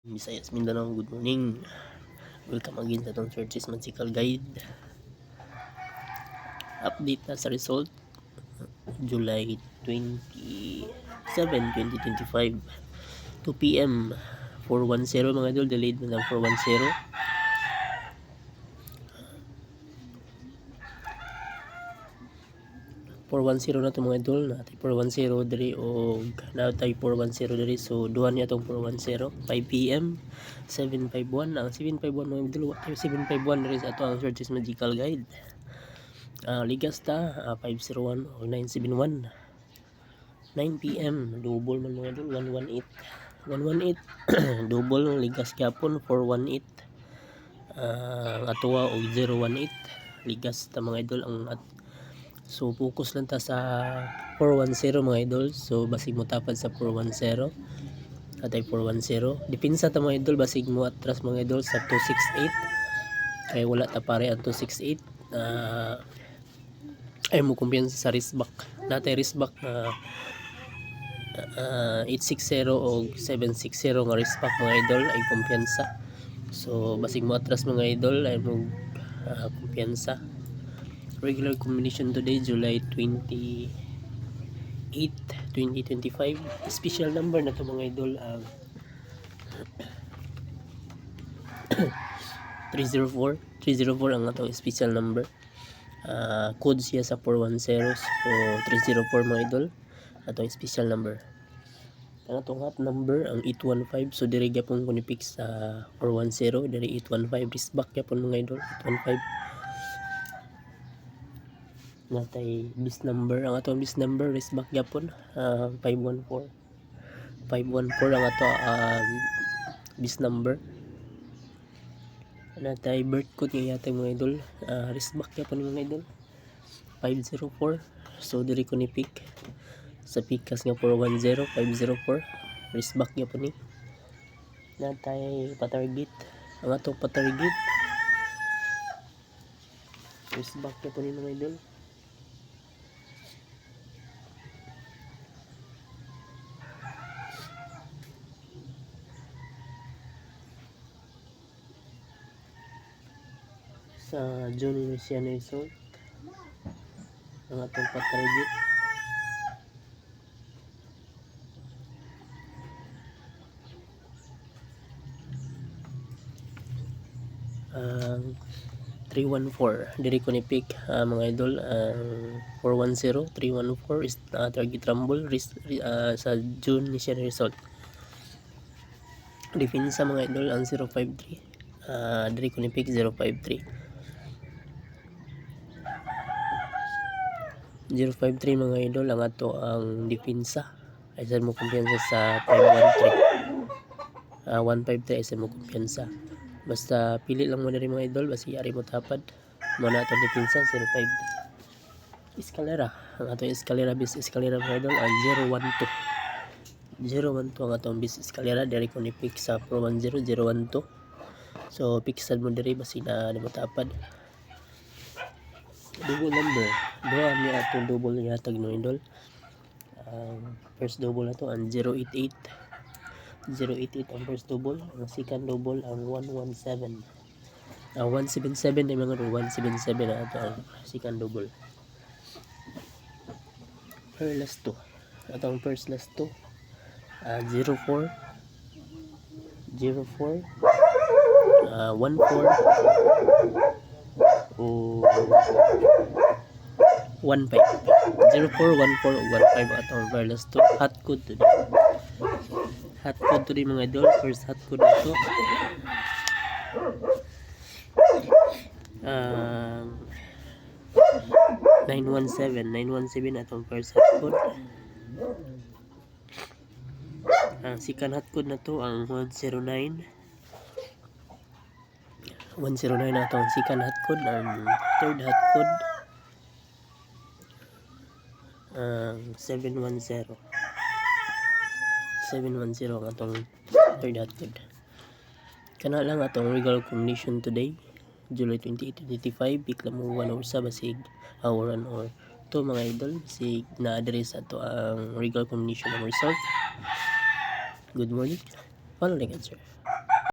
Visayas, Mindanao, good morning. Welcome again sa itong Churches Magical Guide. Update na sa result, July 27, 2025, 2 p.m. 410 mga idol, delayed na ng 410. 410 na ito mga idol, natay 410 diri o natay 410 diri, so duha niya itong 410, 5 p.m. 751, ang 751 mga idol, 751 diri sa ito ang Churches Magical Guide. Ligasta 501 o 971, 9 p.m. double man mga idol, 118 double ligas gyapon, 418 atuwa og 018 ligas ta mga idol ang so focus lang ta sa 410 mga idol. So basig mo tapad sa 410 atay 410, depensa ta mga idol, basig mo atras mga idol sa 268 kay wala ta pare ang 268. Ay mo kumpiyansa sa wristback, natay wristback 860 o 760 nga wristback mga idol ay kumpiyansa. So basig mo atras mga idol ay mo kumpiyansa. Regular combination today, July 28, 2025. Special number na to mga idol, 304 ang atong special number. Code siya sa 410, so 304 mga idol atong special number. Ang atong hot number ang 815, so diri gyapon ko ni fix sa 410, diri 815 wristback gyapon mga idol, 815. Natay bis number, ang atong bis number wristback gyapon, 514 ang ato bis number. Natay birth code nga yatay mga idol, wristback gyapon mga idol, 504. So diri ko ni pick sa pikas nga 410 504 wristback gyapon ni. Natay patarget, ang atong patarget wristback gyapon ni mga idol, sa John Luciano Resort ang atong patarget. Ang 314 diri ko ni pick mga idol, ang 410 314 is target rumble sa June Luciano Resort. Depensa mga idol ang 053, diri ko ni pick 053 mga idol ang ato ang depensa. Ay sa mo kumpiyansa sa 513, 153 ay sa mo kumpiyansa. Basta pili lang mo na rin mga idol, basta yari mo tapad mo na itong depensa 053. Escalera, ang atong escalera bis escalera mga idol ang 012 ang atong bis escalera, diri ko ni pick sa 410 012. So pixad mo diri basta na mo tapad. Double number, duha ni atong double nga tag no idol. First double na to ang 088 ang first double, ang second double ang 117, 177 na mga 177 na ato ang second double. Last 2 atong first last 2, 04 14 o 15, 04 14 15 atong wireless to hot code to mga idol. First hot code ito 917 atong first hot code. Ang second hot code na to ang 109 atong second hot code. Ang third hot code ang 710 ang atong third hot code. Kana lang atong regular combination today, July 28, 2025. Pick lang mo 1 or sa basig hour or 2 mga idol, basig na address ato ang regular combination ng result. Good morning. Follow ni sir.